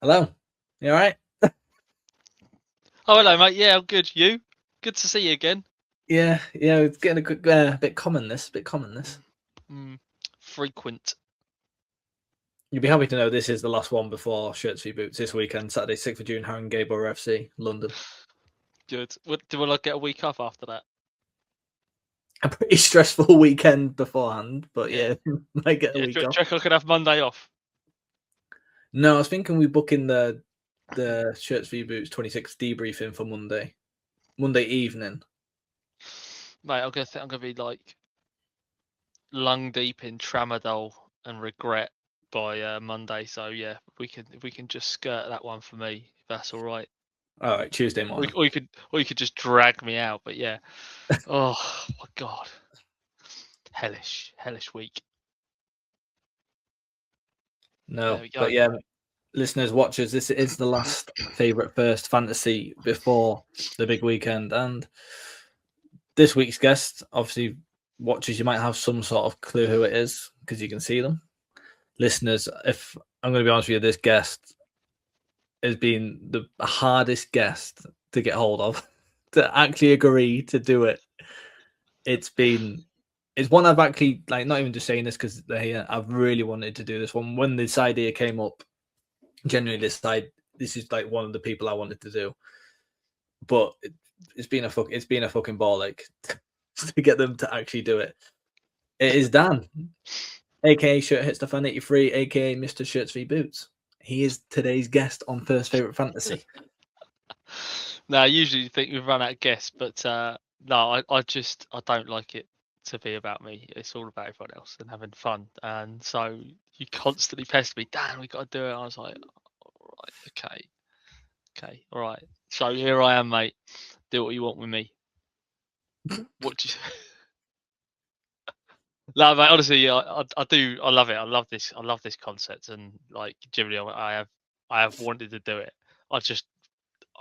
Hello. You all right? Oh, hello, mate. Yeah, I'm good. You? Good to see you again. Yeah, it's getting a quick, bit common. This. Mm, frequent. You'll be happy to know this is the last one before Shirts v Boots this weekend, Saturday, 6th of June, Haringey, Borough FC, London. Good. Will I get a week off after that? A pretty stressful weekend beforehand, but Yeah. yeah, might get a Yeah. week Do you off. reckon I could have Monday off? No, I was thinking we book in the Shirts v Boots 26th debriefing for Monday evening. Mate, I'm gonna be like lung deep in tramadol and regret by Monday. So yeah, if we can just skirt that one for me, if that's all right. All right, Tuesday Or, morning. or you could just drag me out. But yeah. Oh my god. Hellish week. There No, we but go. yeah, listeners, watchers, this is the last favourite first fantasy before the big weekend, and this week's guest, obviously, watchers, you might have some sort of clue who it is because you can see them. Listeners, if I'm going to be honest with you, this guest has been the hardest guest to get hold of to actually agree to do it. It's one I've actually like not even just saying this because I've really wanted to do this one when this idea came up. Genuinely, this is like one of the people I wanted to do, but it's been a fucking ball ache to get them to actually do it. It is Dan, aka Shirt Hits the Fan 83, aka Mr. Shirts v Boots. He is today's guest on First Favorite Fantasy. Now, I usually think we've run out of guests, but no, I don't like it to be about me. It's all about everyone else and having fun. And so you constantly pester me, Dan, we got to do it. I was like, all right, okay, all right. So here I am, mate. Do what you want with me. What do you? No, mate. Honestly, I do. I love it. I love this. I love this concept, and like generally, I have wanted to do it. I'm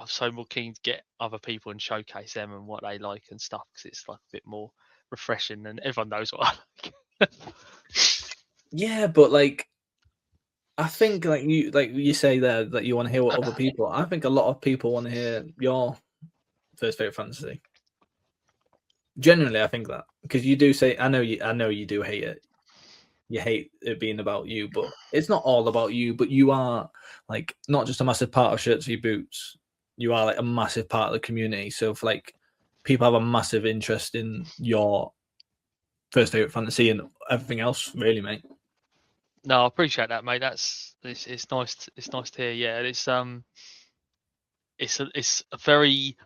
so more keen to get other people and showcase them and what they like and stuff because it's like a bit more refreshing and everyone knows what I like. Yeah, but like I think like you say there that you want to hear what other people. I think a lot of people want to hear your First Favorite Fantasy. Generally, I think that because you do say I know you do hate it. You hate it being about you, but it's not all about you. But you are like not just a massive part of Shirts v Boots. You are like a massive part of the community. So if like people have a massive interest in your First Favorite Fantasy and everything else, really, mate. No, I appreciate that, mate. It's nice. It's nice to hear. Yeah, and it's a very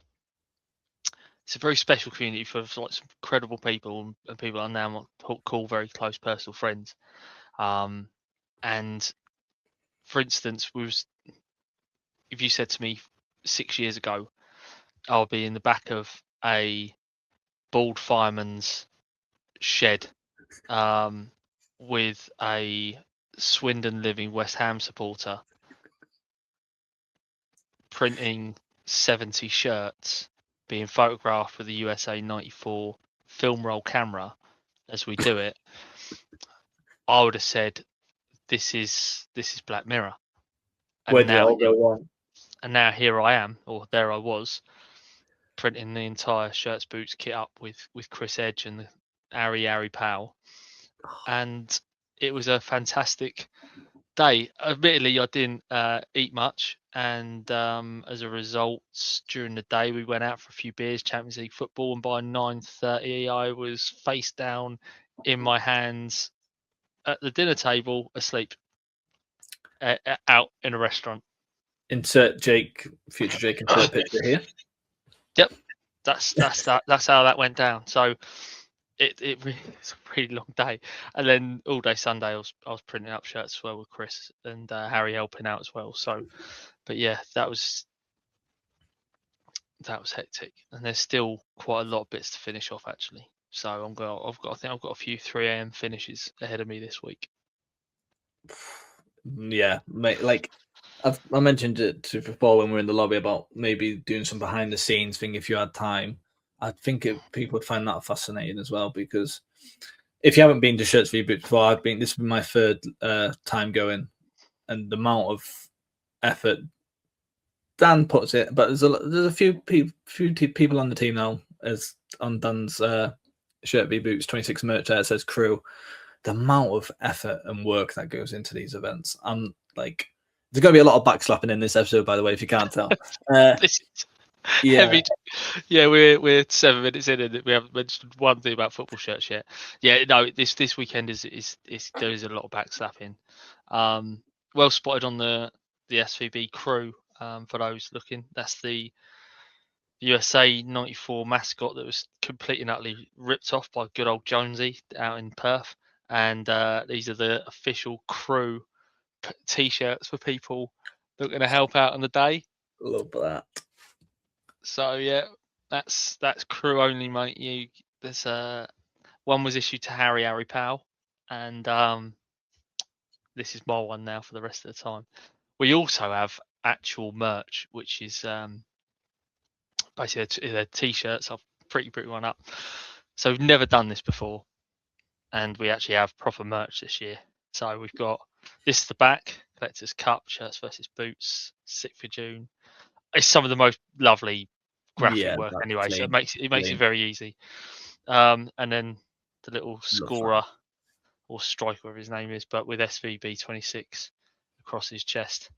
special community for like some incredible people and people I now call very close personal friends. And for instance, if you said to me 6 years ago, I'll be in the back of a bald fireman's shed with a Swindon living West Ham supporter printing 70 shirts, being photographed with the USA 94 film roll camera as we do it, I would have said this is Black Mirror. Where And did it all go wrong? now here I am, or there I was, printing the entire shirts boots kit up with Chris Edge and Ari Powell. And it was a fantastic day. Admittedly, I didn't eat much, and as a result, during the day we went out for a few beers, Champions League football, and by 9:30 I was face down in my hands at the dinner table, asleep, out in a restaurant. Insert Jake, future Jake, insert picture here. Yep, that's how that went down. So it's a pretty long day, and then all day Sunday I was printing up shirts as well with Chris and Harry helping out as well. So, but yeah, that was hectic, and there's still quite a lot of bits to finish off actually. So I think I've got a few 3 a.m. finishes ahead of me this week. Yeah, mate. Like I mentioned it to before when we were in the lobby about maybe doing some behind the scenes thing if you had time. I think people would find that fascinating as well because if you haven't been to Shirts v Boots before, this has been my third time going, and the amount of effort. Dan puts it, but there's a few people on the team now, as on Dan's Shirt v Boots 26 merch there, it says crew. The amount of effort and work that goes into these events. I'm like, there's going to be a lot of backslapping in this episode, by the way, if you can't tell. Heavy. Yeah, we're 7 minutes in and we haven't mentioned one thing about football shirts yet. Yeah, no, this weekend is there is a lot of backslapping. Well spotted on the SVB crew. For those looking, that's the USA '94 mascot that was completely and utterly ripped off by good old Jonesy out in Perth. And these are the official crew t-shirts for people that are going to help out on the day. Love that. So yeah, that's crew only, mate. There's one was issued to Harry Powell, and this is my one now for the rest of the time. We also have actual merch, which is basically they're t-shirts. I've pretty one up. So we've never done this before, and we actually have proper merch this year. So we've got this is the back collector's cup shirts versus boots, 6th of June. It's some of the most lovely graphic work anyway, so it makes it very easy. And then the little scorer or striker, whatever his name is, but with SVB 26 across his chest.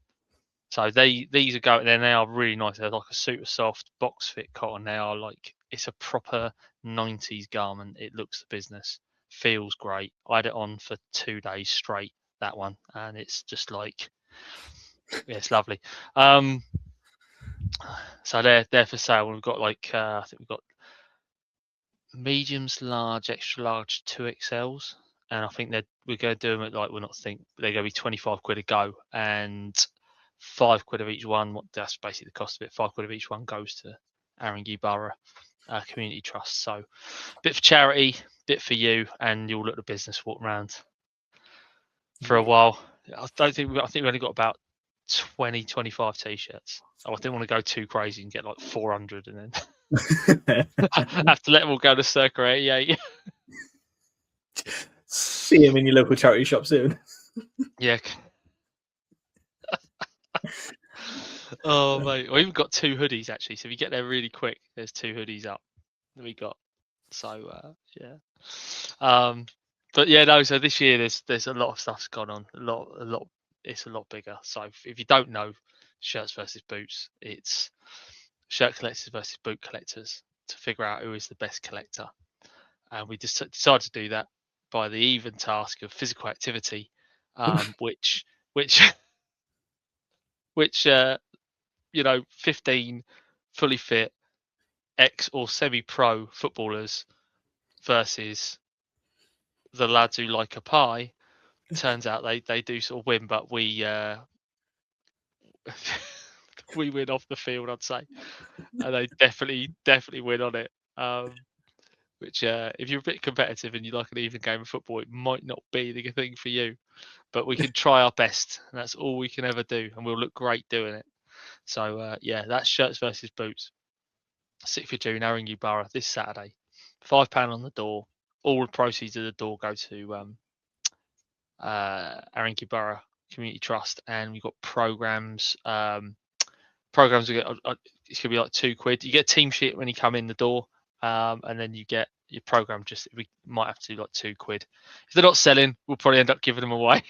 So these are going, and they are really nice. They're like a super soft box fit cotton. They are like, it's a proper 90s garment. It looks the business, feels great. I had it on for 2 days straight, that one, and it's just like, yeah, it's lovely. So they're for sale. We've got like I think we've got mediums, large, extra large, 2XLs, and I think we're going to do them at like, they're going to be 25 quid a go, and 5 quid of each one. That's basically the cost of it. 5 quid of each one goes to Haringey Borough Community Trust. So, bit for charity, bit for you, and you'll look the business walk around for a while. I think we've only got about 25 t-shirts. I didn't want to go too crazy and get like 400 and then have to let them all go to Circa 88. See him in your local charity shop soon. Yeah. Oh mate, we even got 2 hoodies actually. So if you get there really quick, there's 2 hoodies up that we got. So yeah. But yeah, no. So this year there's a lot of stuff's gone on. A lot. It's a lot bigger. So if you don't know shirts versus boots, it's shirt collectors versus boot collectors to figure out who is the best collector. And we just decided to do that by the even task of physical activity, which 15 fully fit ex or semi-pro footballers versus the lads who like a pie. Turns out they do sort of win, but we we win off the field, I'd say, and they definitely win on it. Which if you're a bit competitive and you like an even game of football, it might not be the thing for you, but we can try our best, and that's all we can ever do, and we'll look great doing it. So yeah, that's shirts versus boots. 6th of June, Haringey Borough, this Saturday. £5 on the door. All the proceeds of the door go to Haringey Borough Community Trust, and we've got programs. Programs it's gonna be like 2 quid. You get a team sheet when you come in the door, and then you get your program. We might have to do like 2 quid. If they're not selling, we'll probably end up giving them away.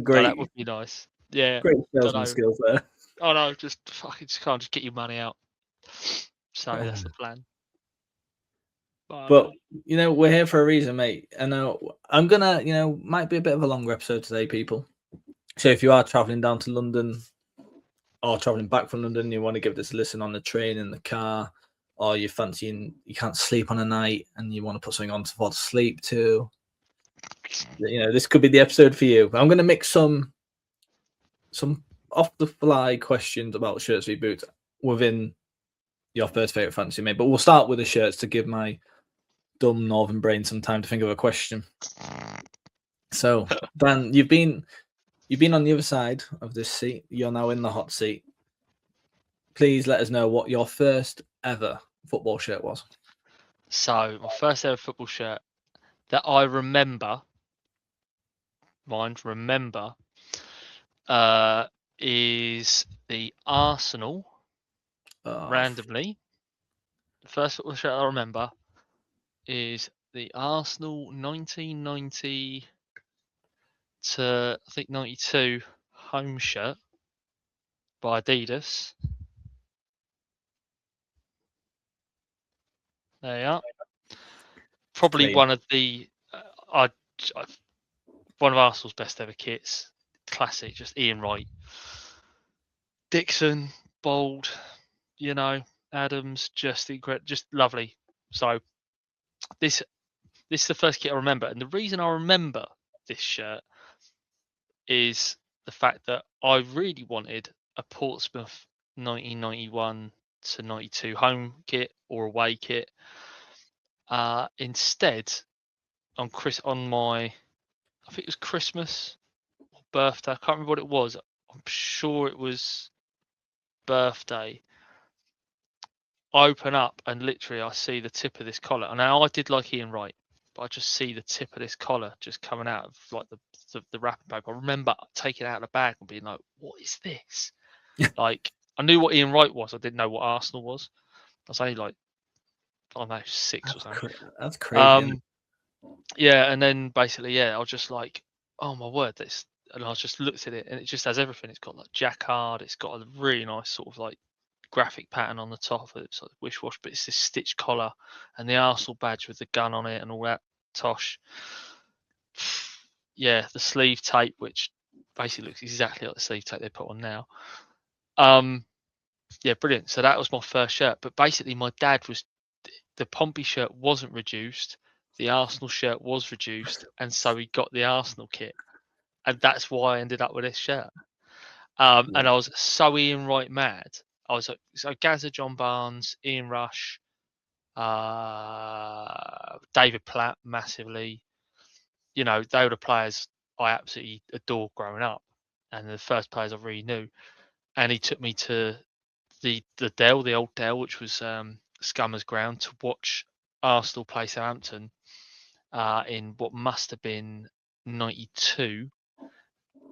Great. So that would be nice. Yeah. Great salesman skills there. Oh no, just can't just get your money out. So that's the plan. But we're here for a reason, mate. I know I'm gonna, might be a bit of a longer episode today, people. So if you are traveling down to London or traveling back from London, you want to give this a listen on the train, in the car, or you're fancying you can't sleep on a night and you want to put something on to fall asleep to, this could be the episode for you. I'm going to mix some off the fly questions about shirts v boots within your first favorite fantasy, mate. But we'll start with the shirts to give my dumb northern brain some time to think of a question. So, Dan, you've been on the other side of this seat. You're now in the hot seat. Please let us know what your first ever football shirt was. So my first ever football shirt that I remember mind, remember, is the Arsenal. Randomly, the first football shirt I remember is the Arsenal 1990 to I think 92 home shirt by Adidas. There you are. Probably one of the one of Arsenal's best ever kits. Classic, just Ian Wright, Dixon, bold, Adams, just incredible, just lovely. So this is the first kit I remember, and the reason I remember this shirt is the fact that I really wanted a Portsmouth 1991 to 92 home kit or away kit. Instead, on my, I think it was Christmas or birthday. I can't remember what it was. I'm sure it was birthday. I open up and literally I see the tip of this collar. Now I did like Ian Wright, but I just see the tip of this collar just coming out of like the wrapping paper. I remember taking it out of the bag and being like, "What is this?" Like I knew what Ian Wright was. I didn't know what Arsenal was. I was only like, I don't know, 6 or something. That's crazy. Yeah, and then basically, I was just like, "Oh my word, this!" And I just looked at it, and it just has everything. It's got like jacquard. It's got a really nice sort of like graphic pattern on the top of it. It's like wish wash, but it's this stitched collar and the Arsenal badge with the gun on it and all that tosh. Yeah, the sleeve tape, which basically looks exactly like the sleeve tape they put on now. Yeah, brilliant. So that was my first shirt. But basically, my dad was, the Pompey shirt wasn't reduced. The Arsenal shirt was reduced, and so he got the Arsenal kit, and that's why I ended up with this shirt. And I was so Ian Wright mad. I was like, so Gazza, John Barnes, Ian Rush, David Platt massively. They were the players I absolutely adored growing up, and the first players I really knew. And he took me to the Dell, the old Dell, which was Scummer's ground, to watch Arsenal play Southampton in what must have been 92.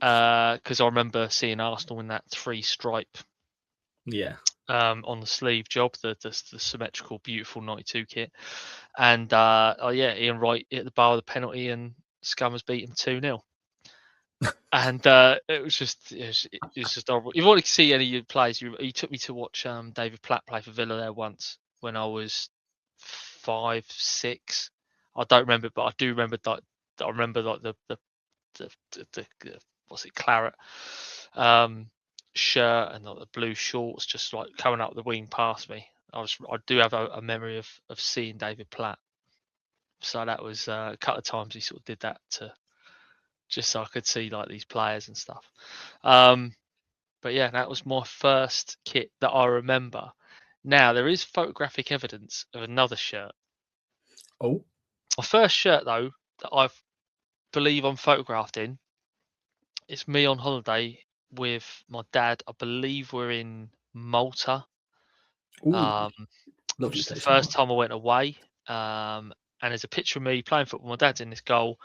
Because I remember seeing Arsenal in that 3-stripe on the sleeve job, the symmetrical, beautiful 92 kit. And Ian Wright hit the bar with a penalty and Scummers beat him 2-0. And it was just horrible. If you want to see any of your plays, he took me to watch David Platt play for Villa there once when I was 5, 6. I don't remember, but I do remember that. I remember like the what's it, claret shirt and like the blue shorts just like coming up the wing past me. I do have a memory of seeing David Platt. So that was a couple of times he sort of did that to just so I could see like these players and stuff. But yeah, that was my first kit that I remember. Now there is photographic evidence of another shirt. Oh, my first shirt though that I believe I'm photographed in, it's me on holiday with my dad. I believe we're in Malta. lovely Which is the place. first time I went away. And there's a picture of me playing football. My dad's in this goal,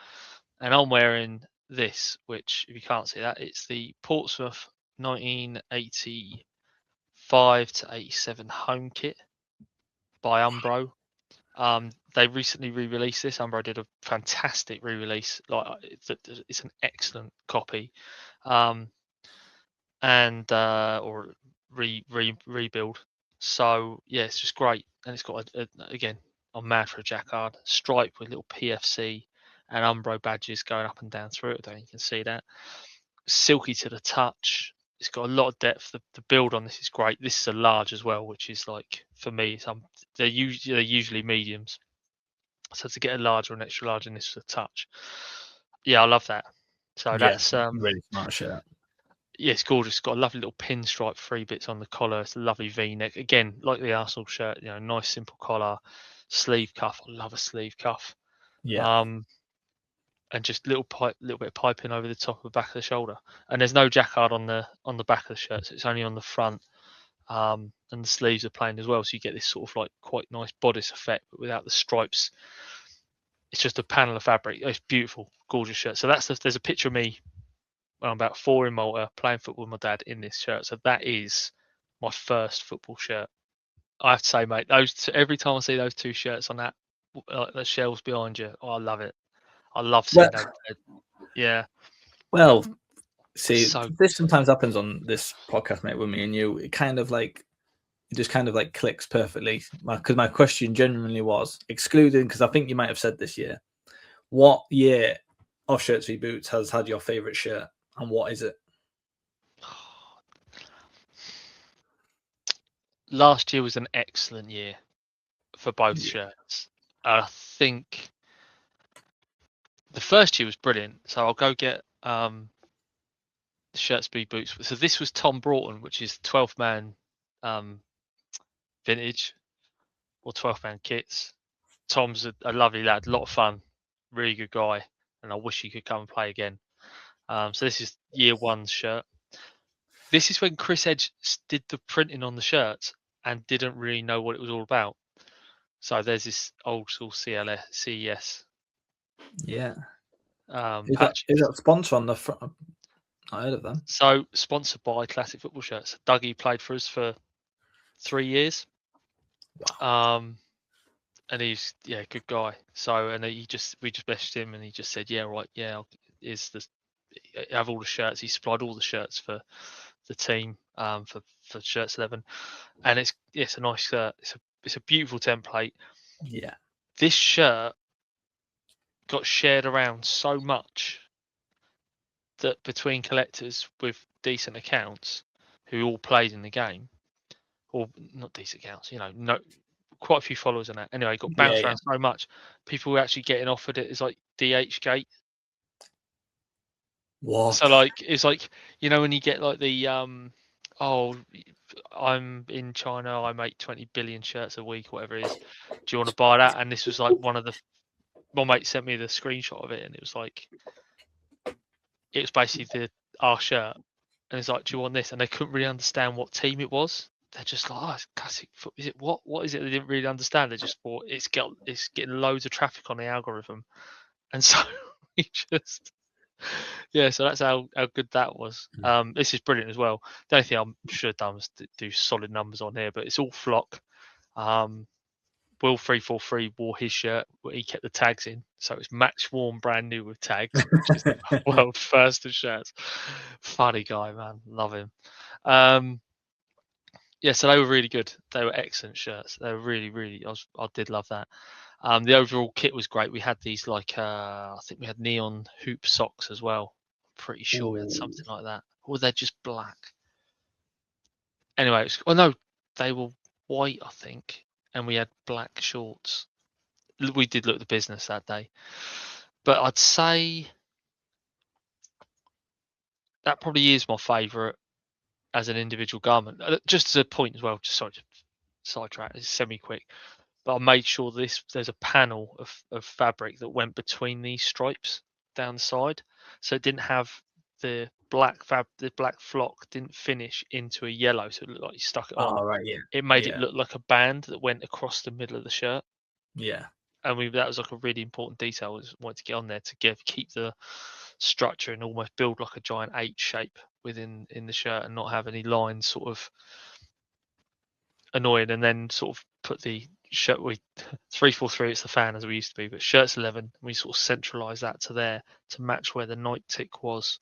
and I'm wearing this, which, if you can't see that, it's the Portsmouth 1985 to 87 home kit by Umbro. They recently re-released this. Umbro did a fantastic re-release. Like it's an excellent copy, or rebuild. So yeah, it's just great, and it's got again, I'm mad for a jacquard stripe with little PFC and Umbro badges going up and down through it. I don't know if you can see that. Silky to the touch. It's got a lot of depth. The build on this is great. This is a large as well, which is like, for me, they're usually mediums. So to get a large or an extra large in this for the touch, yeah, I love that. So that's really smart shirt. Yeah, it's gorgeous. It's got a lovely little pinstripe 3 bits on the collar. It's a lovely V-neck. Again, like the Arsenal shirt, nice simple collar, sleeve cuff. I love a sleeve cuff. Yeah. And just little bit of piping over the top of the back of the shoulder. And there's no jacquard on the back of the shirt, so it's only on the front. And the sleeves are plain as well, so you get this sort of like quite nice bodice effect, but without the stripes It's just a panel of fabric. It's beautiful, gorgeous shirt. So there's a picture of me when I'm about 4 in Malta playing football with my dad in this shirt. So that is my first football shirt. I have to say, mate, every time I see those 2 shirts on that the shelves behind you, I love it. I love seeing Well, those. Yeah. well, see, So this sometimes happens on this podcast, mate, with me and you. It just kind of like clicks perfectly. Because my question genuinely was, excluding, because I think you might have said this year, what year of Shirts v Boots has had your favourite shirt, and what is it? last year was an excellent year for both Yeah. shirts. I think the first year was brilliant. So I'll go get the Shirts v Boots. So this was Tom Broughton, which is 12th man vintage or 12th man kits. Tom's a lovely lad, a lot of fun, really good guy, and I wish he could come and play again. So this is year 1's shirt. This is when Chris Edge did the printing on the shirts and didn't really know what it was all about. So there's this old school CES Yeah. patch. Is that sponsor on the front? I heard of them. So sponsored by Classic Football Shirts. Dougie played for us for 3 years. Wow. And he's good guy. So and we just messaged him and he just said, yeah, right, yeah, is this have all the shirts. He supplied all the shirts for the team for Shirts 11, and it's a nice shirt. It's a beautiful template. Yeah. This shirt got shared around so much that between collectors with decent accounts who all played in the game, or not decent accounts, no, quite a few followers on that. Anyway, it got bounced Yeah. around so much, people were actually getting offered it as like DH gate. So What? like it's like when you get like the oh, I'm in China, I make 20 billion shirts a week, whatever it is. Do you want to buy that? And this was like one of the my mate sent me the screenshot of it, and it was basically our shirt, and it's like, do you want this? And they couldn't really understand what team it was. They're just like, oh, it's classic. Is it what? What is it? They didn't really understand. They just thought it's getting loads of traffic on the algorithm, and so we just so that's how good that was. This is brilliant as well. The only thing I should have done was to do solid numbers on here, but it's all flock. Will 343 wore his shirt, but he kept the tags in, so it's match worn, brand new with tags, which is the world first of shirts. Funny guy, man, love him. So they were really good. They were excellent shirts. They were really, really. I did love that. The overall kit was great. We had these I think we had neon hoop socks as well. Pretty sure we had something like that, or they're just black. Anyway, no, they were white, I think, and we had black shorts. We did look the business that day, but I'd say that probably is my favourite as an individual garment. Just as a point as well, just sorry to sidetrack, it's semi-quick, but I made sure there's a panel of fabric that went between these stripes down the side, so it didn't have the black flock didn't finish into a yellow, so it looked like you stuck it on. Oh, right. Yeah. It made it Yeah. look like a band that went across the middle of the shirt. Yeah. And that was like a really important detail. I wanted to get on there to keep the structure and almost build like a giant H shape within the shirt and not have any lines sort of annoying. And then sort of put the shirt 343. It's the fan as we used to be, but Shirts 11. We sort of centralize that to there to match where the night tick was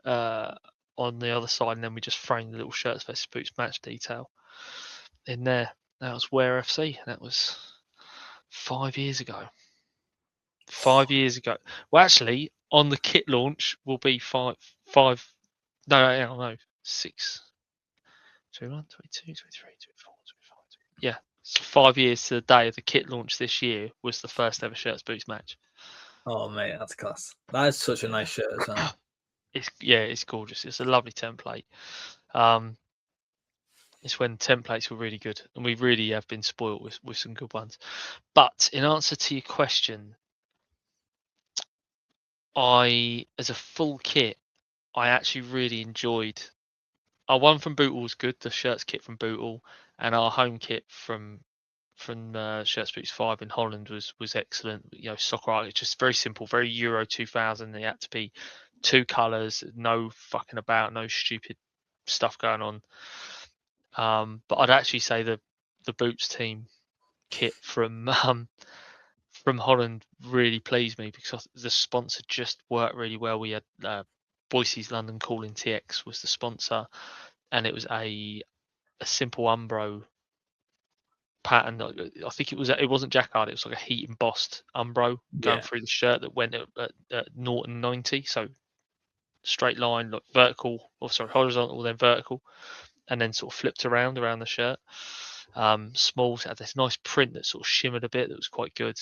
on the other side, and then we just framed the little Shirts vs Boots match detail in there. That was Where FC. That was 5 years ago. 5 years ago. Well, actually, on the kit launch will be five. No, 6. 21, 22, 23, 24, 25. Yeah, so 5 years to the day of the kit launch this year was the first ever Shirts Boots match. Oh, mate, that's class. That is such a nice shirt as well. It's gorgeous. It's a lovely template. It's when templates were really good, and we really have been spoilt with some good ones. But in answer to your question, as a full kit, I actually really enjoyed. Our one from Bootle was good, the shirts kit from Bootle, and our home kit from Shirts Boots 5 in Holland was excellent. You know, soccer art, it's just very simple, very Euro 2000. They had to be 2 colours, no fucking about, no stupid stuff going on. But I'd actually say the Boots team kit from Holland really pleased me because the sponsor just worked really well. We had Boise's London Calling TX was the sponsor, and it was a simple Umbro pattern. I think it wasn't jacquard, it was like a heat embossed Umbro going through the shirt that went at 0 and 90, so straight line, like vertical, or sorry, horizontal, then vertical, and then sort of flipped around the shirt. Smalls had this nice print that sort of shimmered a bit, that was quite good.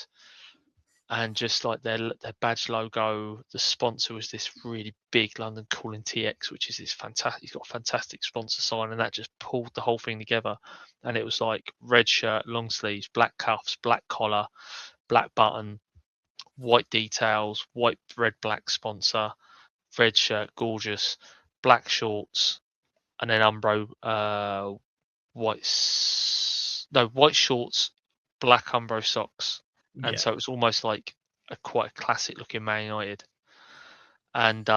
And just like their badge logo, the sponsor was this really big London Calling TX, which is this fantastic. He's got a fantastic sponsor sign, and that just pulled the whole thing together. And it was like red shirt, long sleeves, black cuffs, black collar, black button, white details, white, red, black sponsor, red shirt, gorgeous, black shorts, and then Umbro white shorts, black Umbro socks. And so it was almost like quite a classic looking Man United, and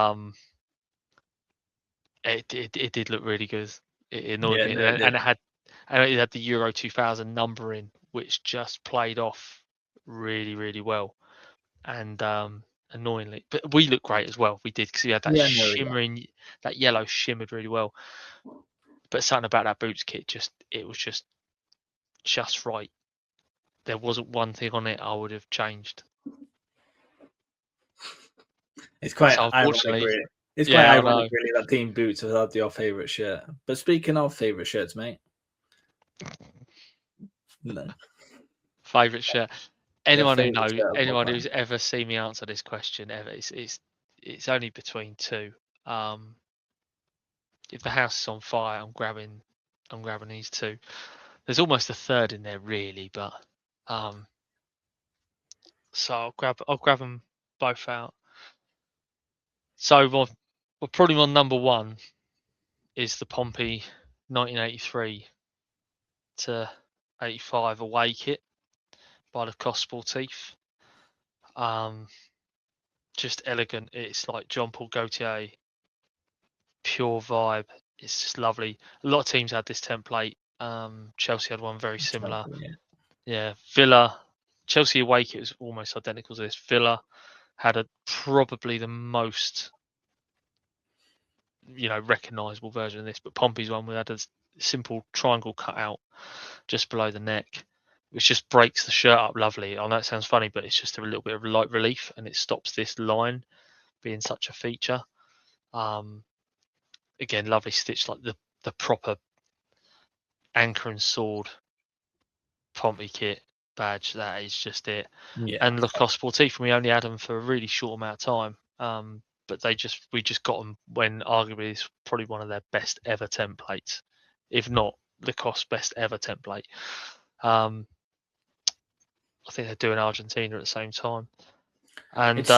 it did look really good. It annoyed me, and it had the Euro 2000 numbering, which just played off really, really well. And annoyingly, but we looked great as well. We did, because we had that shimmering, that yellow shimmered really well. But something about that Boots kit, it was just right. There wasn't one thing on it I would have changed. It's quite So ironic, unfortunately, really. It's quite ironic, really, that Team Boots has had your favourite shirt. But speaking of favourite shirts, mate. No. Favourite shirt. Anyone who knows, shirt of all anyone time. who's ever seen me answer this question ever, it's only between two. If the house is on fire, I'm grabbing these two. There's almost a third in there, really, but so I'll grab them both out. So probably my number one is the Pompey 1983 to 85 away kit by Lacoste Sportif. Just elegant. It's like John Paul Gaultier, pure vibe. It's just lovely. A lot of teams had this template. Chelsea had one very similar. Yeah, Villa, Chelsea away kit was almost identical to this. Villa had probably the most, recognisable version of this, but Pompey's one had a simple triangle cut out just below the neck, which just breaks the shirt up lovely. I know it sounds funny, but it's just a little bit of light relief, and it stops this line being such a feature. Again, lovely stitch, like the proper anchor and sword Pompey kit badge. That is just it. And Lacoste Sportif, we only had them for a really short amount of time. But we just got them when arguably it's probably one of their best ever templates, if not Lacoste's best ever template. I think they're doing Argentina at the same time. And it's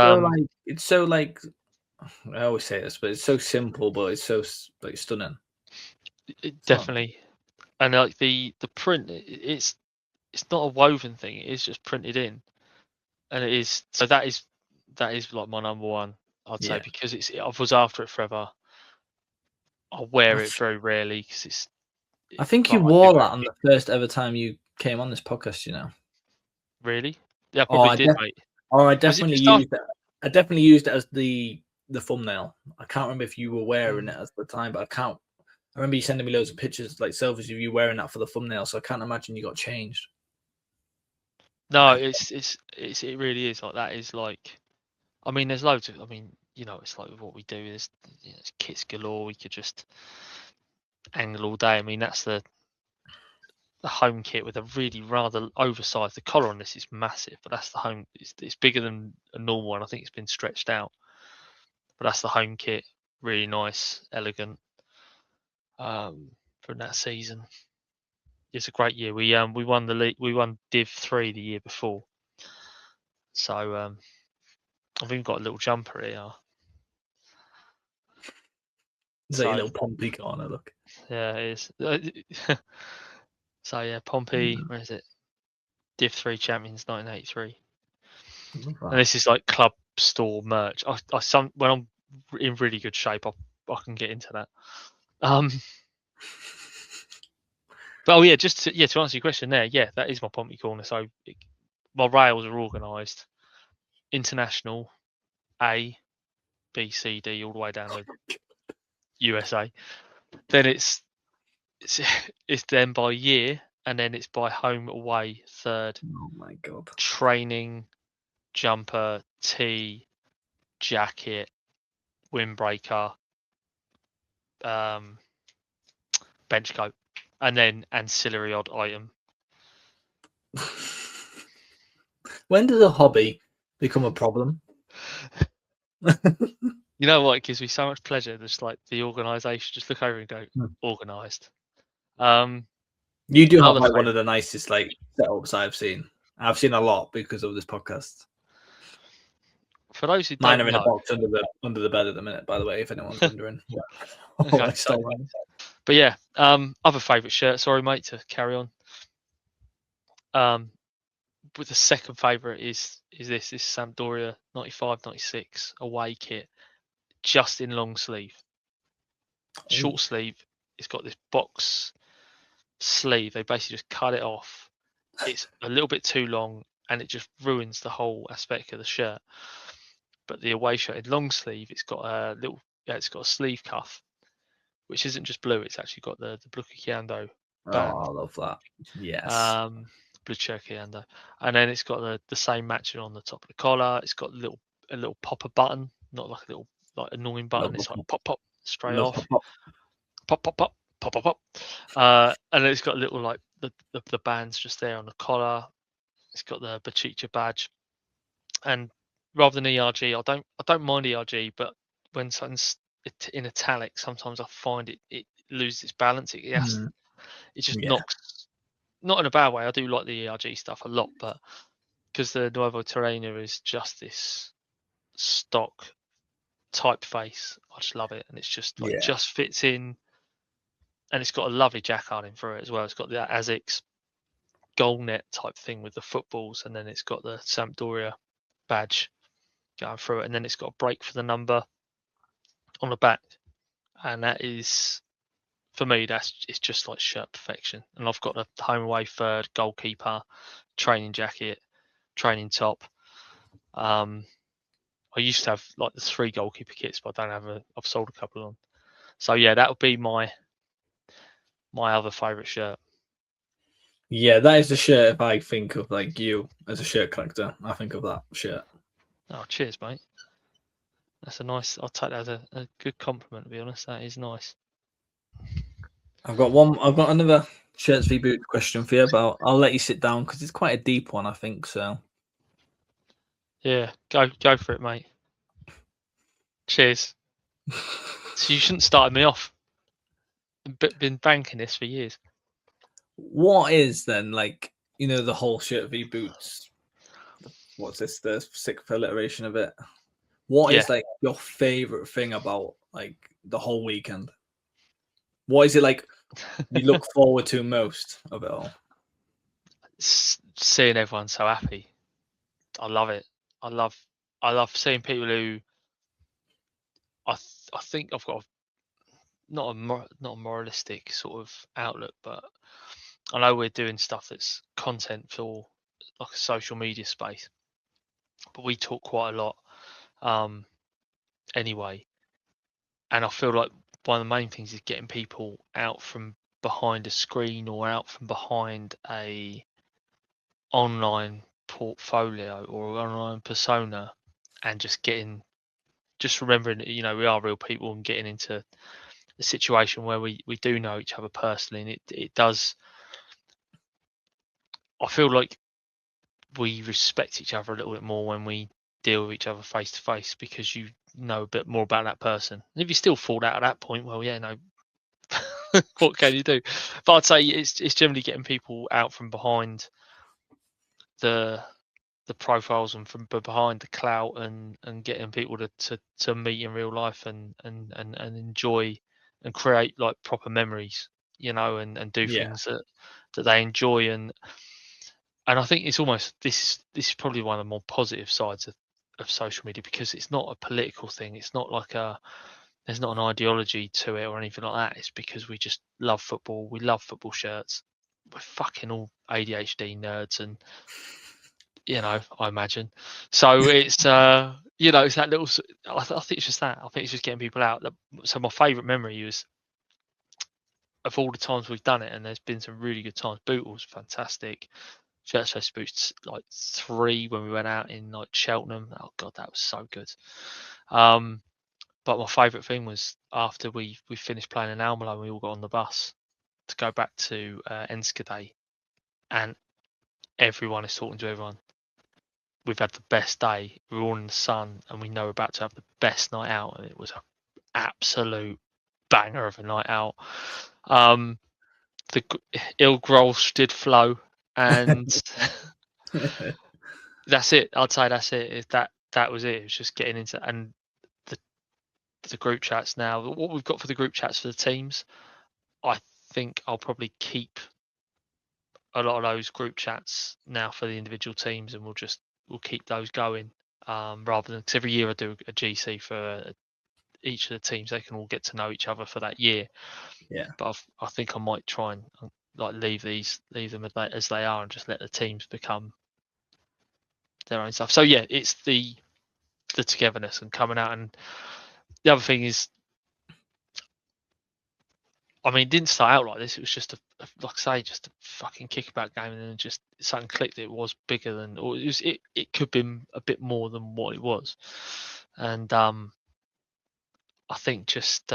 so like I always say this, but it's so simple, but it's so like stunning. Definitely. And like the print, it's not a woven thing. It is just printed in, and it is. So that is like my number one, I'd say, because I was after it forever. I wear it very rarely because it's. I think you wore that on the first ever time you came on this podcast. Really? Yeah, I probably did, mate. I definitely used it. I definitely used it as the thumbnail. I can't remember if you were wearing it at the time, but I remember you sending me loads of pictures, like selfies of you wearing that for the thumbnail. So I can't imagine you got changed. No, it really is like that. Is like, I mean, there's loads of. I mean, it's like what we do. There's kits galore. We could just angle all day. I mean, that's the home kit with a really rather oversized. The collar on this is massive, but that's the home. It's bigger than a normal one. I think it's been stretched out, but that's the home kit. Really nice, elegant. From that season, it's a great year. We won the league. We won Div 3 the year before. So I've even got a little jumper here. Is that your little Pompey corner? Look. Yeah, it is. So yeah, Pompey. Where is it? Div 3 champions 1983. Love And that. this is like club store merch. When I'm in really good shape, I can get into that. But oh yeah, to answer your question there, yeah, that is my Pompey corner. So my rails are organised. International, A, B, C, D, all the way down to USA. Then it's then by year, and then it's by home, away, third. Oh my god. Training, jumper, tee, jacket, windbreaker, bench coat, and then ancillary odd item. When does a hobby become a problem? You know what? It gives me so much pleasure. Just like the organisation, just look over and go, organised. You do have Another like one favourite. of the nicest like setups I've seen. I've seen a lot because of this podcast. For those who Mine don't are in a know, box under the bed at the minute, by the way, if anyone's wondering. okay, I stole mine. but yeah, other favourite shirt. Sorry, mate, to carry on. With the second favourite is this Sampdoria 95-96 away kit, just in long sleeve. Short sleeve. It's got this box sleeve. They basically just cut it off. It's a little bit too long, and it just ruins the whole aspect of the shirt. But the away shirt in long sleeve, it's got it's got a sleeve cuff, which isn't just blue. It's actually got the blue Kikando band. Oh, I love that. Yes. Blue Kikando, and then it's got the same matching on the top of the collar. It's got a little popper button, not like a little like annoying button. It's like pop straight off, pop. And then it's got a little like the bands just there on the collar. It's got the Bachicha badge, and rather than ERG, I don't mind ERG, but when something's in italic, sometimes I find it loses its balance. It just knocks, not in a bad way. I do like the ERG stuff a lot, but because the Nuevo Terreno is just this stock typeface, I just love it, and it's just like just fits in, and it's got a lovely jacquarding through it as well. It's got the ASICS goal net type thing with the footballs, and then it's got the Sampdoria badge going through it, and then it's got a break for the number on the back, and that is, for me, it's just like shirt perfection. And I've got the home away third, goalkeeper, training jacket, training top. I used to have like the 3 goalkeeper kits, but I don't have I've sold a couple on. So yeah, that would be my other favourite shirt. Yeah, that is the shirt. If I think of like you as a shirt collector, I think of that shirt. Oh, cheers, mate. That's a nice. I'll take that as a good compliment. To be honest, that is nice. I've got another shirts v boots question for you, but I'll let you sit down because it's quite a deep one, I think. So Yeah, go for it, mate. Cheers. So you shouldn't start me off. Been banking this for years. what is then like the whole shirt v boots? What's this? The 6th alliteration of it. What is like your favorite thing about like the whole weekend? What is it like you look forward to most of it all? Seeing everyone so happy. I love it. I love seeing people who I think I've got not a moralistic sort of outlook, but I know we're doing stuff that's content for like a social media space, but we talk quite a lot anyway. And I feel like one of the main things is getting people out from behind a screen or out from behind a online portfolio or online persona, and just remembering that we are real people, and getting into a situation where we do know each other personally, and it does. I feel like we respect each other a little bit more when we deal with each other face to face, because you know a bit more about that person. And if you still fall out at that point, well, yeah, no, what can you do? But I'd say it's generally getting people out from behind the profiles and from behind the clout, and getting people to meet in real life, and enjoy and create like proper memories, and do things that they enjoy. And and I think it's almost this is probably one of the more positive sides of social media, because it's not a political thing. It's not like there's not an ideology to it or anything like that. It's because we just love football. We love football shirts. We're fucking all ADHD nerds, and I imagine. So it's it's that little. I think it's just that. I think it's just getting people out. So my favourite memory was, of all the times we've done it, and there's been some really good times. Bootle's fantastic. Church Fest Boots like 3 when we went out in like Cheltenham. Oh god, that was so good. But my favourite thing was after we finished playing in Almelo, we all got on the bus to go back to Enschede, and everyone is talking to everyone. We've had the best day. We're all in the sun, and we know we're about to have the best night out, and it was an absolute banger of a night out. The Il Grolsch did flow, and that's it. I'd say that's it. That was it. It was just getting into, and the group chats now. What we've got for the group chats for the teams, I think I'll probably keep a lot of those group chats now for the individual teams, and we'll keep those going, rather than, because every year I do a GC for each of the teams. They can all get to know each other for that year. Yeah. But I think I might try and like leave them as they are, and just let the teams become their own stuff. So yeah, it's the togetherness and coming out. And the other thing is, I mean, it didn't start out like this. It was just like I say, just a fucking kickabout game, and then just something clicked. It was bigger than, or it could have been a bit more than what it was. And I think just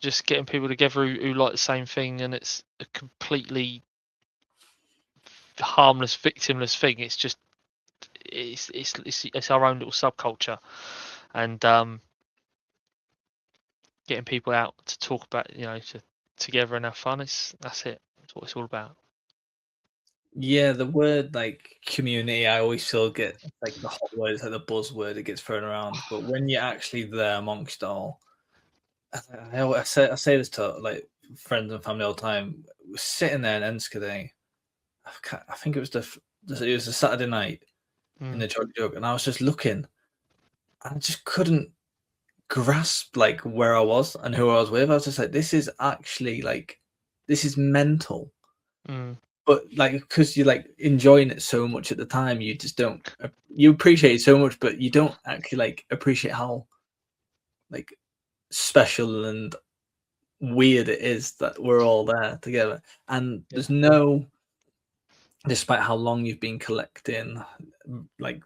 just getting people together who like the same thing, and it's a completely harmless, victimless thing. It's just it's our own little subculture, and getting people out to talk about, together and have fun. That's it. That's what it's all about. Yeah, the word like community, I always feel get like the hot word, it's like the buzzword it gets thrown around. But when you're actually there amongst all, I say this to like friends and family all the time. We're sitting there in Enschede. I think it was a Saturday night in the jug, and I was just looking, and I just couldn't grasp like where I was and who I was with. I was just like, this is actually like, this is mental. But like, because you're like enjoying it so much at the time, you just don't, you appreciate it so much, but you don't actually like appreciate how like special and weird it is that we're all there together. And there's no, despite how long you've been collecting, like,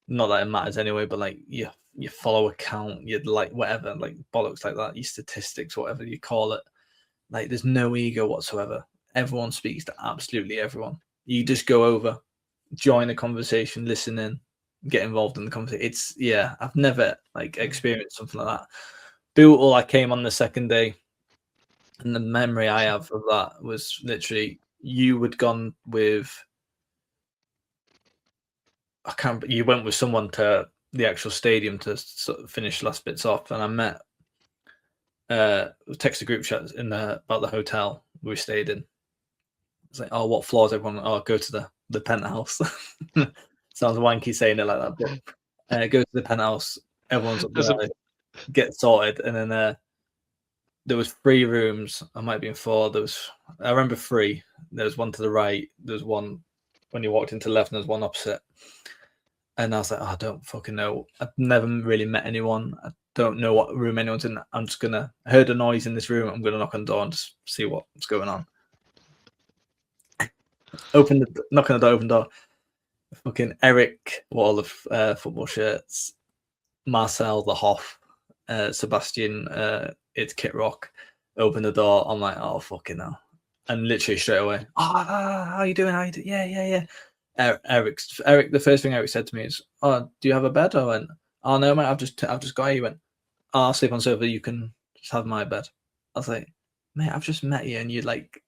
not that it matters anyway, but like your follow account, your like whatever, like bollocks like that, your statistics, whatever you call it, like there's no ego whatsoever. Everyone speaks to absolutely everyone. You just go over, join a conversation, listen in, get involved in the conversation. I've never like experienced something like that. Bootle, I came on the second day, and the memory I have of that was literally you had gone with, you went with someone to the actual stadium to sort of finish last bits off, and I met text the group chat about the hotel we stayed in. It's like, oh, what floors everyone? Oh, go to the penthouse. Sounds wanky saying it like that, but go to the penthouse. Everyone's up there, get sorted, and then there was 3 rooms. I might be in 4. I remember 3. There was one to the right. There was one when you walked into the left, and there was one opposite. And I was like, oh, I don't fucking know. I've never really met anyone. I don't know what room anyone's in. I heard a noise in this room. I'm gonna knock on the door and just see what's going on. Knock on the door, open door. Fucking Eric, wall of football shirts. Marcel, the Hoff. Sebastian, it's Kit Rock. Open the door. I'm like, oh, fucking hell. And literally straight away, how you doing? Yeah. Eric, the first thing Eric said to me is, oh, do you have a bed? I went, oh, no, mate, I've just got here. He went, oh, I'll sleep on sofa. You can just have my bed. I was like, mate, I've just met you, and you're like,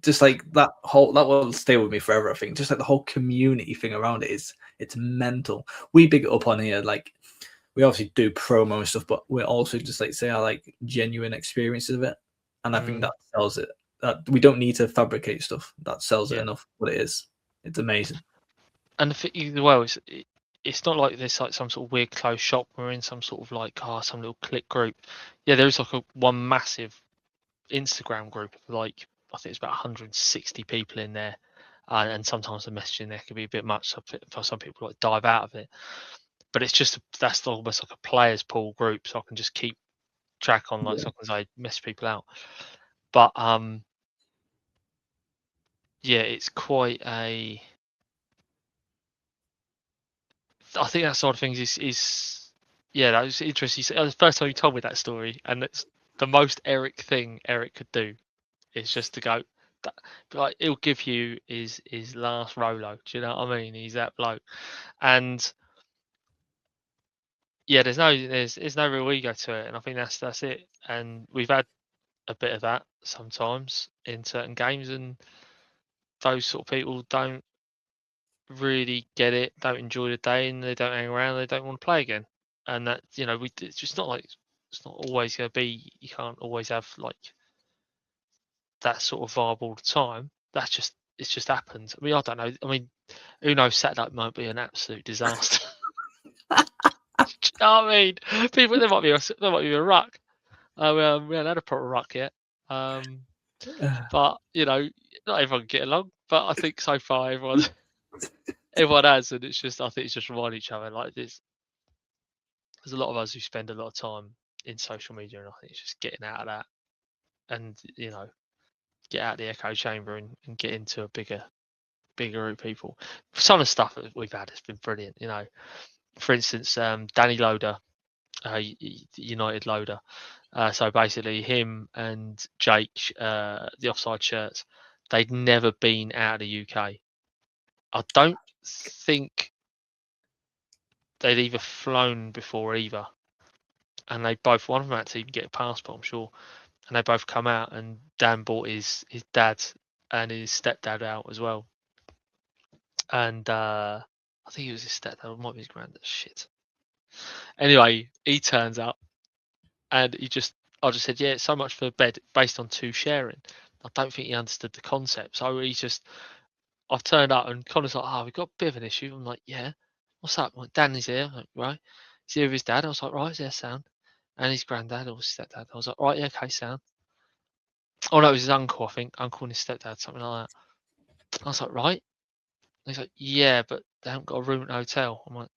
just like that will stay with me forever. I think just like the whole community thing around it it's mental. We big it up on here, like we obviously do promo and stuff, but we're also just like say our like genuine experiences of it, and I think that sells it. That we don't need to fabricate stuff. That sells it enough. What it is, it's amazing. And well, it's not like there's like some sort of weird closed shop. We're in some sort of like some little click group. Yeah, there's like one massive Instagram group of like I think it's about 160 people in there, and sometimes the messaging there can be a bit much for some people like dive out of it. But it's just that's almost like a players pool group, so I can just keep track on like sometimes I mess people out. But yeah, it's quite a. I think that side of things is yeah, that was interesting. That was the first time you told me that story, and it's the most Eric thing Eric could do is just to go. Like he'll give you his last Rolo. Do you know what I mean? He's that bloke, and yeah, there's no real ego to it, and I think that's it. And we've had a bit of that sometimes in certain games, and those sort of people don't really get it, don't enjoy the day, and they don't hang around. They don't want to play again, and that it's just not like it's not always going to be. You can't always have like that sort of vibe all the time. It's just happened. I mean, I don't know. I mean, who knows? Saturday might be an absolute disaster. Do you know what I mean? People, there might be a ruck. We haven't had a proper ruck yet. But not everyone can get along. But I think so far everyone has, and it's just I think it's just remind each other like this. There's a lot of us who spend a lot of time in social media, and I think it's just getting out of that, and get out of the echo chamber and get into a bigger group of people. Some of the stuff that we've had has been brilliant. For instance, Danny Loader, United Loader. So basically, him and Jake, the offside shirts, they'd never been out of the UK. I don't think they'd either flown before either, and they both one of them had to even get a passport, I'm sure, and they both come out, and Dan bought his dad and his stepdad out as well, and I think it was his stepdad, it might be his granddad. Shit. Anyway, he turns up, and I just said, yeah, it's so much for a bed based on two sharing. I don't think he understood the concept, so I've turned up, and Connor's like, we've got a bit of an issue. I'm like, yeah, what's up? I'm like, Danny's here. I'm like, right. He's here with his dad. I was like, right, is there sound? And his granddad or his stepdad. I was like, right, yeah, okay, sound. Oh no, it was his uncle, I think. Uncle and his stepdad, something like that. I was like, right. And he's like, yeah, but they haven't got a room at the hotel. I'm like,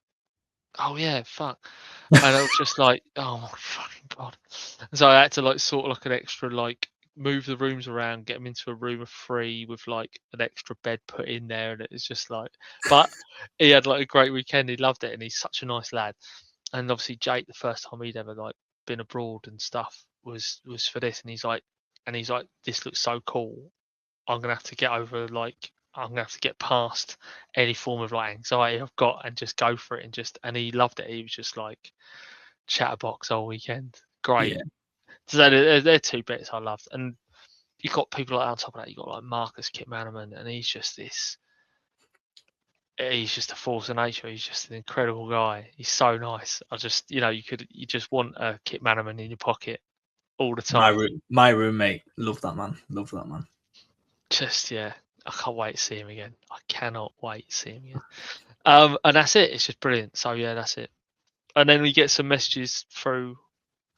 oh yeah, fuck. And I was just like, oh my fucking god. And so I had to like sort of like an extra like move the rooms around, get them into a room of 3 with like an extra bed put in there, and it was just like, but he had like a great weekend. He loved it, and he's such a nice lad. And obviously Jake, the first time he'd ever like been abroad and stuff was for this, and he's like, this looks so cool. I'm gonna have to get over I'm gonna have to get past any form of like anxiety I've got and just go for it, and he loved it. He was just like chatterbox all weekend. Great. Yeah. So they're 2 bits I loved, and you've got people like on top of that. You've got like Marcus Kitmanaman, and he's just a force of nature. He's just an incredible guy. He's so nice. I just you just want a Kitmanaman in your pocket all the time. My roommate, love that man. Just yeah, I can't wait to see him again. I cannot wait to see him again. And that's it. It's just brilliant. So yeah, that's it. And then we get some messages through,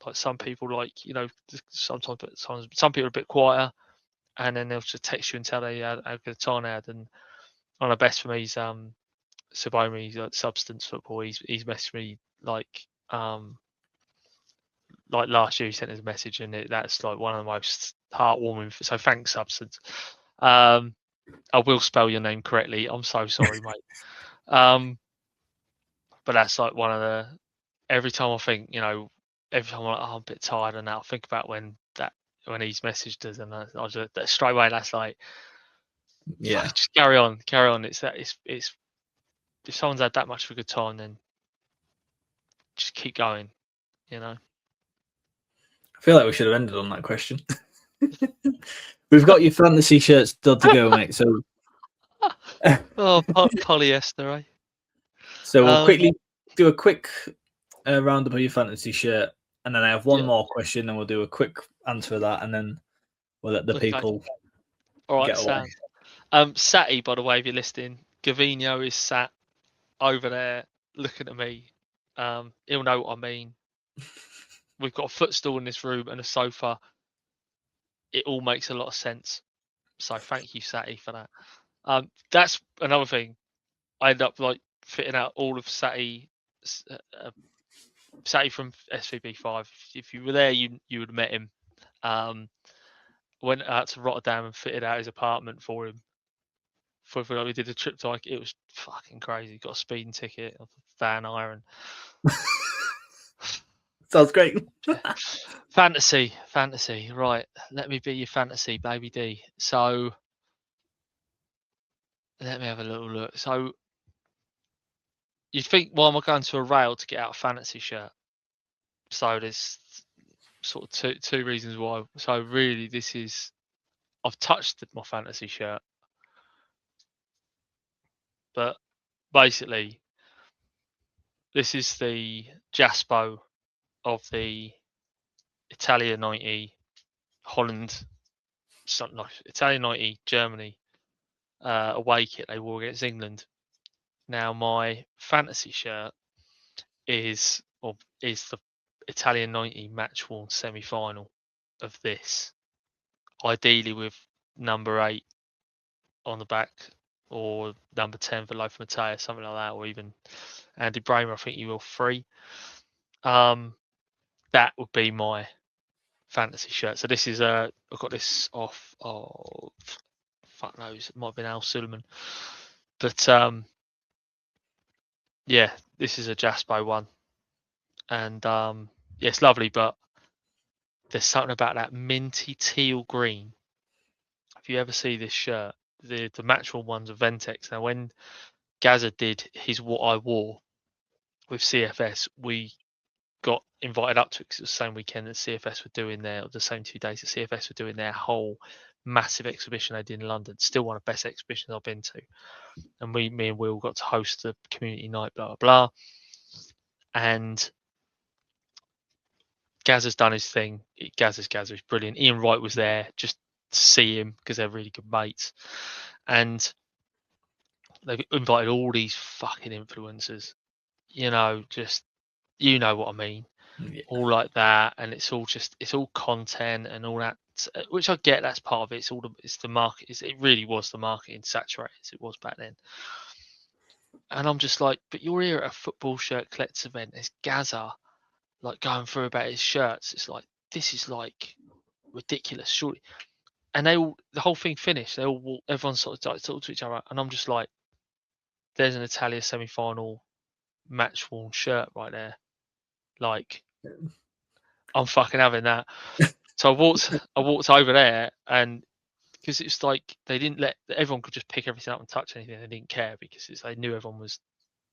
like some people, like sometimes some people are a bit quieter, and then they'll just text you and tell they had a good time had. And one of the best for me is Sabomi, like Substance Football. He's messaged me like last year. He sent us a message, and that's like one of the most heartwarming. So thanks, Substance. I will spell your name correctly. I'm so sorry, mate. But that's like one of the. Every time I think, every time I'm a bit tired, and I'll think about when he's messaged us, and I just straight away. That's like, Yeah, just carry on. It's if someone's had that much of a good time, then just keep going. I feel like we should have ended on that question. We've got your fantasy shirts still to go, mate. So, polyester, eh? So we'll quickly do a quick a roundup of your fantasy shirt, and then I have one Yeah. more question, and we'll do a quick answer of that, and then we'll let the Okay. people All right, get away. sound. Satty, by the way, if you're listening, Gavino is sat over there looking at me. He'll know what I mean. We've got a footstool in this room and a sofa. It all makes a lot of sense. So thank you, Satty, for that. That's another thing. I end up like fitting out all of Satty from SVB5. If you were there, you would have met him. Went out to Rotterdam and fitted out his apartment for him. We did a trip to like, it was fucking crazy. Got a speeding ticket of Van Iron. Sounds great. Fantasy. Right, let me be your fantasy, baby D. So let me have a little look. So you'd think, why am I going to a rail to get out a fantasy shirt? So there's sort of two reasons why. So really, I've touched my fantasy shirt, but basically, this is the Jaspo of the Italia 90, Holland, something like Italia 90, Germany away kit they wore against England. Now my fantasy shirt is the Italian 90 match worn semi final of this, ideally with number 8 on the back or number 10 for Lothar Matthäus, something like that, or even Andy Bramer. I think you will 3. That would be my fantasy shirt. So this is I got this off of, fuck knows, it might have been Al Suleiman, but yeah, this is a Jaspo one, and yeah, it's lovely, but there's something about that minty teal green. If you ever see this shirt, the matchable ones are Ventex. Now when Gaza did his What I Wore with CFS, we got invited up to it because it was the same weekend that CFS were doing the same 2 days that CFS were doing their whole massive exhibition they did in London. Still one of the best exhibitions I've been to. And me and Will got to host the community night, blah, blah, blah. And Gaza's done his thing. Gaza's brilliant. Ian Wright was there just to see him because they're really good mates. And they've invited all these fucking influencers, just, you know what I mean. Yeah. All like that, and it's all content and all that, which I get, that's part of it. It's the market. It really was the marketing saturated as it was back then. And I'm just like, but you're here at a football shirt collectors event. There's Gaza like going through about his shirts. It's like, this is like ridiculous, surely. And the whole thing finished. Everyone sort of like talked to each other, and I'm just like, there's an Italia semi-final match worn shirt right there. Like, I'm fucking having that. So I walked over there, and because it's like they didn't let everyone could just pick everything up and touch anything. They didn't care because they knew everyone was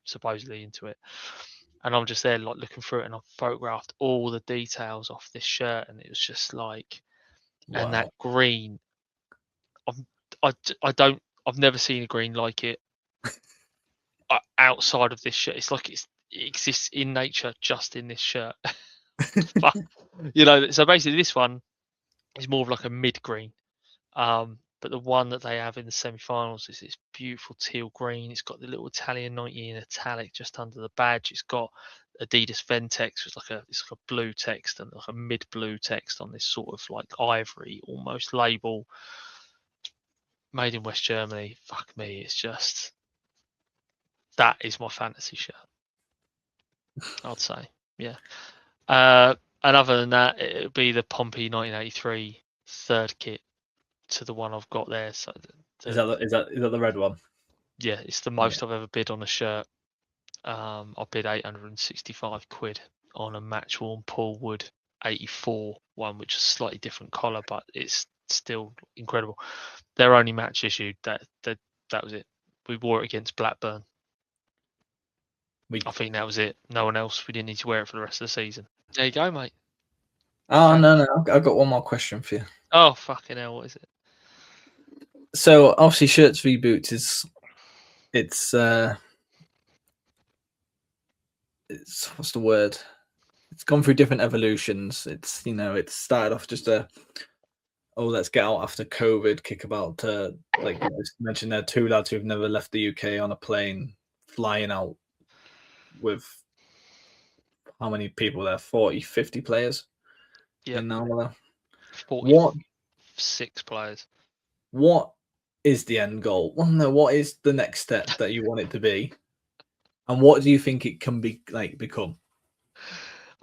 supposedly into it. And I'm just there like looking through it, and I've photographed all the details off this shirt, and it was just like, Wow. and that green, I've never seen a green like it outside of this shirt. It's like it exists in nature, just in this shirt. But, so basically this one is more of like a mid green. But the one that they have in the semi-finals is this beautiful teal green. It's got the little Italian 90 in italic just under the badge. It's got Adidas Ventex, it's like a blue text and like a mid blue text on this sort of like ivory almost label. Made in West Germany. Fuck me, it's just, that is my fantasy shirt, I'd say. Yeah. And other than that, it would be the Pompey 1983 third kit to the one I've got there. So Is that the red one? Yeah, it's the most I've ever bid on a shirt. I bid 865 quid on a match worn Paul Wood 84 one, which is a slightly different collar, but it's still incredible. Their only match issued, that was it. We wore it against Blackburn. I think that was it. No one else. We didn't need to wear it for the rest of the season. There you go, mate. Oh, no. I've got one more question for you. Oh, fucking hell. What is it? So, obviously, Shirts v Boots it's it's what's the word? It's gone through different evolutions. It's it started off just let's get out after COVID, kick about to like you just mentioned there, two lads who've never left the UK on a plane, flying out with how many people there? 40, 50 players Yep. in Narmada. 46 players. What is the end goal? Well, no, what is the next step that you want it to be? And what do you think it can become?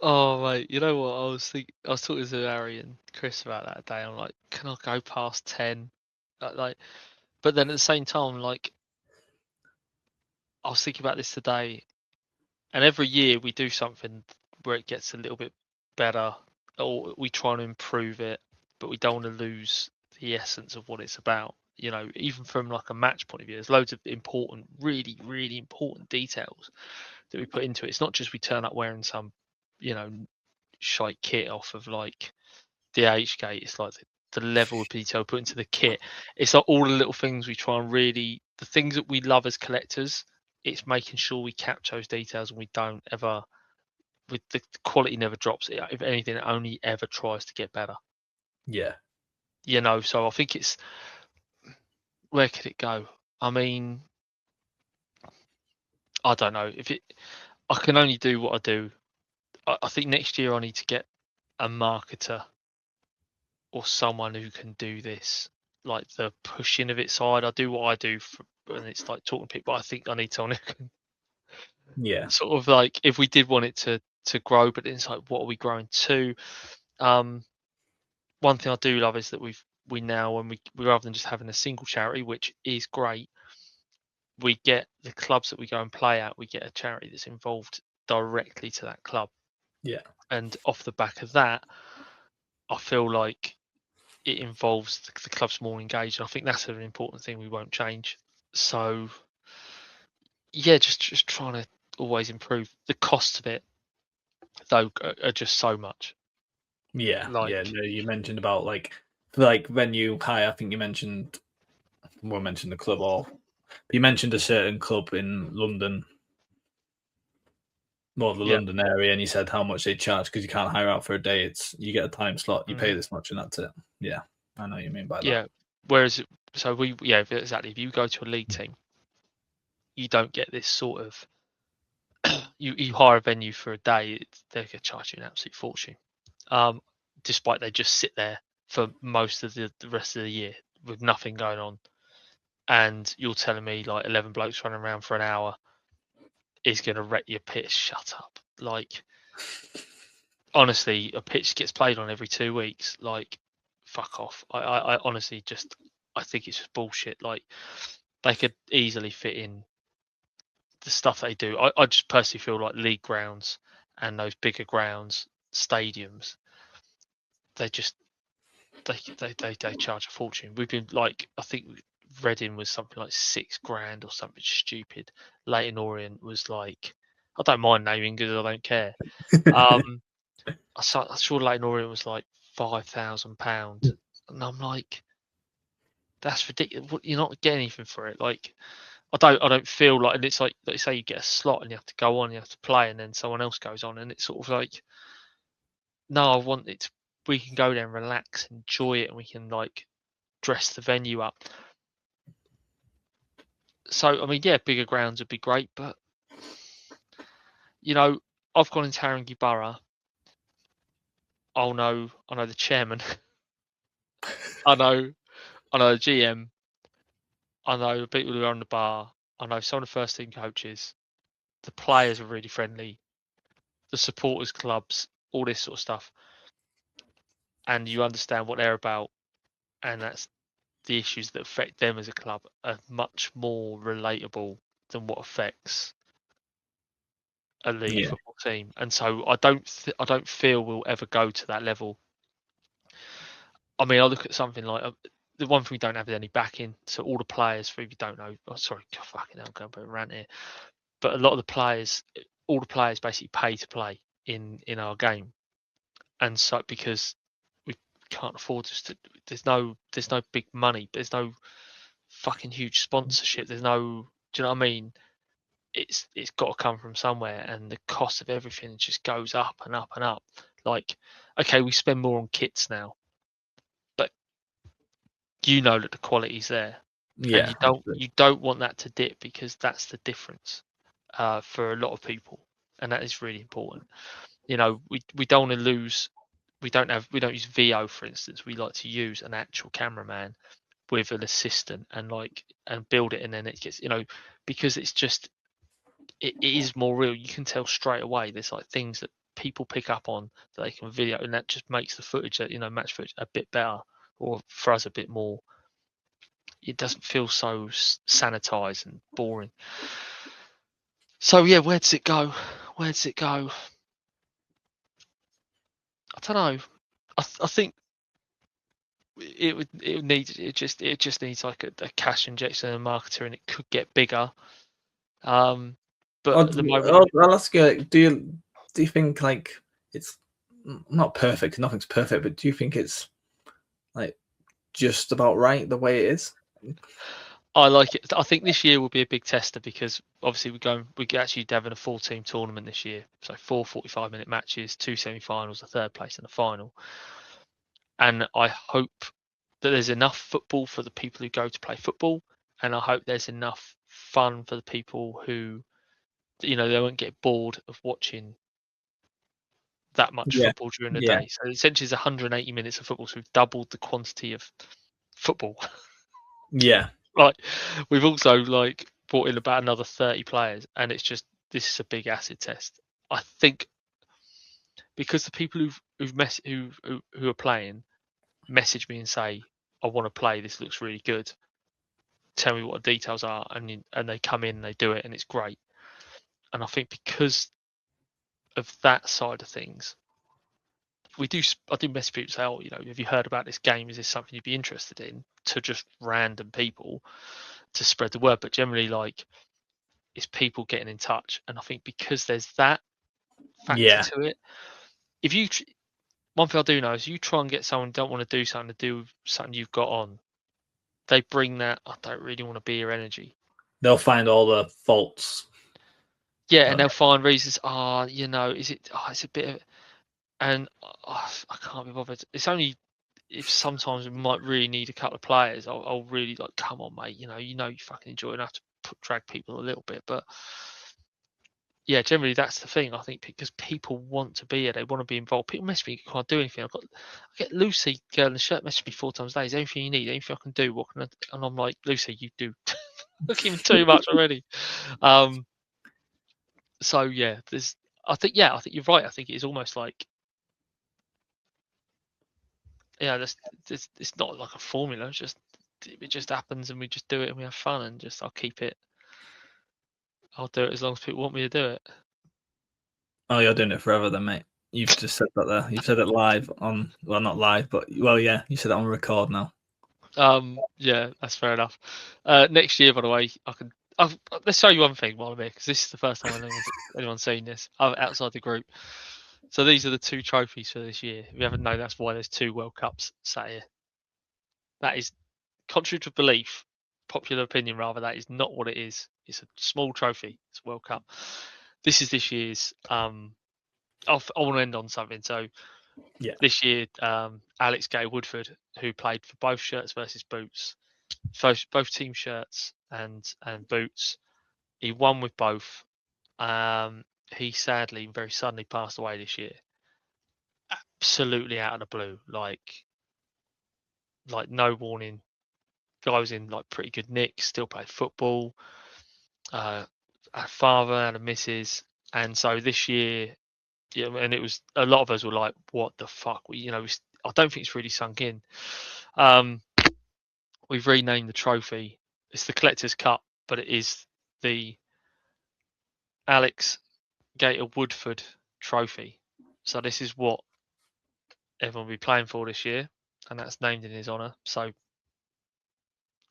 Oh mate, you know what? I was talking to Harry and Chris about that day. I'm like, can I go past 10? But then at the same time, like, I was thinking about this today, and every year we do something where it gets a little bit better, or we try and improve it, but we don't want to lose the essence of what it's about. Even from like a match point of view, there's loads of important, really, really important details that we put into it. It's not just we turn up wearing some, shite kit off of like DHgate. It's like the level of detail put into the kit. It's like all the little things we try and really, the things that we love as collectors. It's making sure we capture those details and we don't ever, with the quality never drops. If anything, it only ever tries to get better. Yeah. So I think it's, where could it go? I mean, I don't know. I can only do what I do. I think next year I need to get a marketer or someone who can do this, like the pushing of it side. I do what I do and it's like talking to people. I think I need someone who can Yeah. sort of like, if we did want it to grow, but it's like, what are we growing to? One thing I do love is that we now, when we rather than just having a single charity, which is great, we get the clubs that we go and play at, we get a charity that's involved directly to that club. Yeah. And off the back of that, I feel like it involves the club's more engaged. I think that's an important thing we won't change. So yeah, just trying to always improve. The costs of it though are just so much. Yeah. Like, Yeah. No, you mentioned about like venue hire. I think you mentioned the club, or you mentioned a certain club in London, more the yeah, London area, and you said how much they charge because you can't hire out for a day. It's you get a time slot, you pay this much, and that's it. Yeah, I know what you mean by that. yeah. Whereas, exactly. If you go to a league team, you don't get this sort of you hire a venue for a day, they're going to charge you an absolute fortune. Despite they just sit there for most of the rest of the year with nothing going on, and you're telling me like 11 blokes running around for an hour is going to wreck your pitch? Shut up! Like, honestly, a pitch gets played on every 2 weeks. Like, fuck off. I honestly I think it's just bullshit. Like, they could easily fit in the stuff they do. I just personally feel like league grounds and those bigger grounds, stadiums, they just they charge a fortune. We've been like, I think Reading was something like £6,000 or something stupid. Leyton Orient was like, I don't mind naming because I don't care. I saw Leyton Orient was like £5,000, and I'm like, that's ridiculous. You're not getting anything for it. Like, I don't feel like, and it's like you say, you get a slot and you have to go on, you have to play, and then someone else goes on, and it's sort of like, no, I want it. We can go there and relax, enjoy it, and we can like dress the venue up. So I mean, yeah, bigger grounds would be great, but I've gone into Haringey Borough. I know the chairman. I know the GM. I know the people who are on the bar. I know some of the first team coaches. The players are really friendly. The supporters clubs, all this sort of stuff, and you understand what they're about, and that's the issues that affect them as a club are much more relatable than what affects a league Yeah. football team. And so I don't feel we'll ever go to that level. I mean, I look at something like the one thing we don't have is any backing. So all the players, for if you don't know, fucking hell, I'm going to rant here. But a lot of the players, all the players basically pay to play in our game, and so because we can't afford to, there's no big money, there's no fucking huge sponsorship, there's no, do you know what I mean? it's got to come from somewhere, and the cost of everything just goes up and up and up. Like, okay, we spend more on kits now, but you know that the quality's there, and Yeah, you don't want that to dip, because that's the difference for a lot of people, and that is really important. You know, we don't want to lose. We don't use VO, for instance. We like to use an actual cameraman with an assistant, and build it, and then it gets, because it's just, it is more real. You can tell straight away. There's like things that people pick up on that they can video, and that just makes the footage, match footage, a bit better, or for us a bit more. It doesn't feel so sanitized and boring. So yeah, where does it go? Where does it go? I don't know. I think it just needs like a cash injection and a marketer, and it could get bigger. But at the moment, I'll ask you, do you think like it's not perfect? Nothing's perfect, but do you think it's like just about right the way it is? I like it. I think this year will be a big tester, because obviously we're actually having a 4-team tournament this year. So 4 45-minute matches, 2 semi-finals, a third place and a final. And I hope that there's enough football for the people who go to play football, and I hope there's enough fun for the people who, they won't get bored of watching that much Yeah, football during the yeah, day. So essentially it's 180 minutes of football, so we've doubled the quantity of football. yeah, Right. We've also brought in about another 30 players, and it's just, this is a big acid test. I think because the people who are playing message me and say, I want to play, this looks really good, tell me what the details are, and they come in and they do it, and it's great. And I think because of that side of things, I do message people, say, oh, have you heard about this game? Is this something you'd be interested in? To just random people, to spread the word. But generally, it's people getting in touch, and I think because there's that factor yeah. to it, if you one thing I do know is, you try and get someone who don't want to do something to do something you've got on, they bring that, I don't really want to be your energy. They'll find all the faults. Yeah, and they'll find reasons. Is it? It's a bit of, and I can't be bothered. It's only if sometimes we might really need a couple of players. I'll really come on, mate. You fucking enjoy it enough to drag people a little bit, but yeah, generally that's the thing. I think because people want to be here, they want to be involved. People message me, can't do anything. I get Lucy, girl in the shirt, message me 4 times a day. Is there anything you need? Anything I can do? What can I do? And I'm like, Lucy, you do looking too much already. So yeah, I think you're right. I think it is almost like, yeah, it's not like a formula. It just happens, and we just do it, and we have fun, and I'll do it as long as people want me to do it. Oh, you're doing it forever then, mate. You've just said that there. You've said it live on, well, not live, but yeah, you said it on record now. Yeah, that's fair enough. Next year, by the way, let's show you one thing while I'm here, because this is the first time anyone's seen this outside the group. So these are the 2 trophies for this year. If you haven't known, that's why there's 2 World Cups sat here. That is, contrary to belief, popular opinion rather, that is not what it is. It's a small trophy. It's a World Cup. This is this year's. I want to end on something. So Yeah, this year, Alex Gay Woodford, who played for both shirts versus boots, both team shirts and boots, he won with both. He sadly, very suddenly passed away this year. Absolutely out of the blue, like no warning. Guy was in pretty good nick, still played football. Had a father, had a missus, and so this year, yeah, and it was, a lot of us were like, "What the fuck?" I don't think it's really sunk in. We've renamed the trophy. It's the Collector's Cup, but it is the Alex Gator Woodford Trophy. So this is what everyone will be playing for this year, and that's named in his honour. So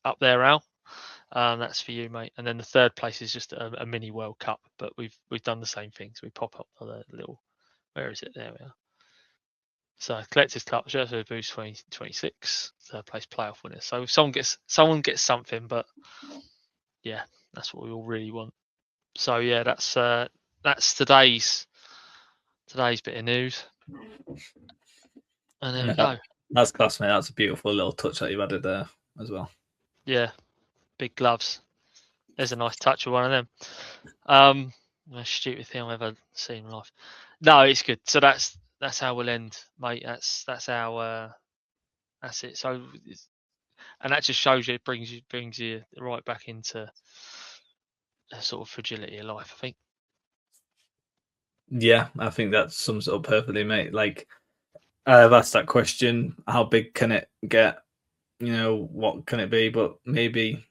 up there, Al. That's for you, mate. And then the third place is just a mini World Cup, but we've done the same thing. So we pop up the little, where is it? There we are. So Collectors Cup, Jersey Boost 2026, third place playoff winner. So if someone gets something, but yeah, that's what we all really want. So yeah, that's today's bit of news. And there we go. That's class, mate. That's a beautiful little touch that you've added there as well. Yeah, big gloves. There's a nice touch of one of them. Most stupid thing I've ever seen in life. No, it's good. So that's how we'll end, mate. That's it. So, and that just shows you, it brings you right back into a sort of fragility of life, I think. Yeah, I think that sums it up perfectly, mate. Like, I've asked that question: how big can it get? You know, what can it be? But maybe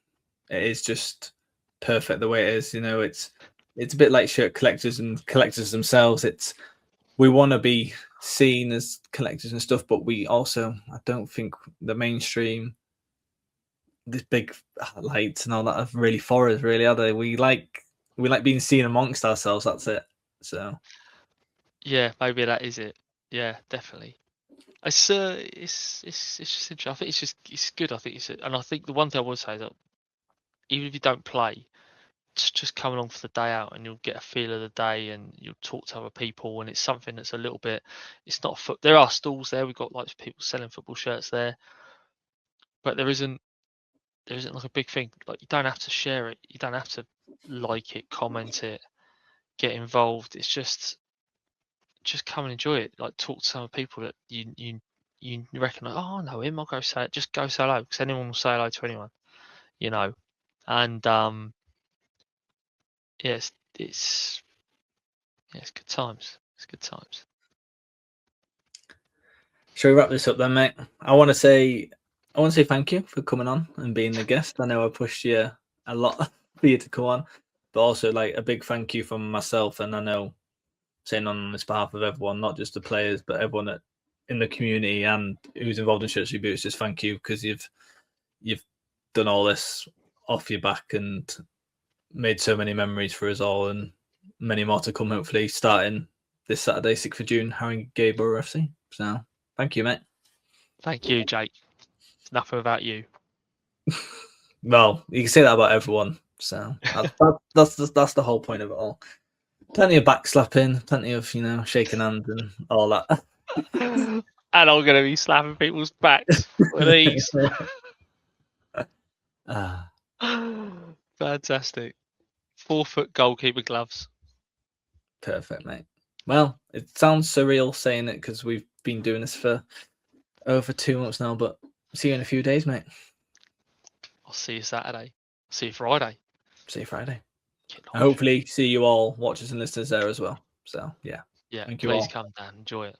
it is just perfect the way it is. You know, it's a bit like shirt collectors and collectors themselves. We want to be seen as collectors and stuff, but we also, I don't think the mainstream, this big lights and all that are really for us, really, are they? We like being seen amongst ourselves. That's it. So Yeah, maybe that is it. Yeah, definitely. It's just interesting. I think it's good. I think and I think the one thing I would say is that even if you don't play, just come along for the day out and you'll get a feel of the day and you'll talk to other people, and it's something that's a little bit, it's not there are stalls there, we've got like people selling football shirts there, but there isn't like a big thing. Like, you don't have to share it, you don't have to like it, comment it, get involved. It's just come and enjoy it. Like, talk to some people that you reckon, like, oh, I know him, I'll go say it. Just go say hello, because anyone will say hello to anyone, you know. And yeah, it's good times. It's good times. shall we wrap this up then, mate? I want to say thank you for coming on and being the guest. I know I pushed you a lot for you to come on, but also like a big thank you from myself, and I know saying on this behalf of everyone, not just the players, but everyone in the community and who's involved in Shirts Boots. Just thank you, because you've done all this off your back and made so many memories for us all, and many more to come, hopefully, starting this Saturday, 6th of June, Haringey Borough FC. So thank you, mate. Thank you, Jake. It's nothing without you. Well, you can say that about everyone. So that's the whole point of it all. Plenty of backslapping, plenty of shaking hands and all that. And I'm going to be slapping people's backs with these. Fantastic. 4-foot goalkeeper gloves. Perfect, mate. Well, it sounds surreal saying it because we've been doing this for over 2 months now, but see you in a few days, mate. I'll see you Saturday. See you Friday. See you Friday. And hopefully see you all, watchers and listeners, there as well. So, yeah. Yeah, Thank you please all. come down. Enjoy it.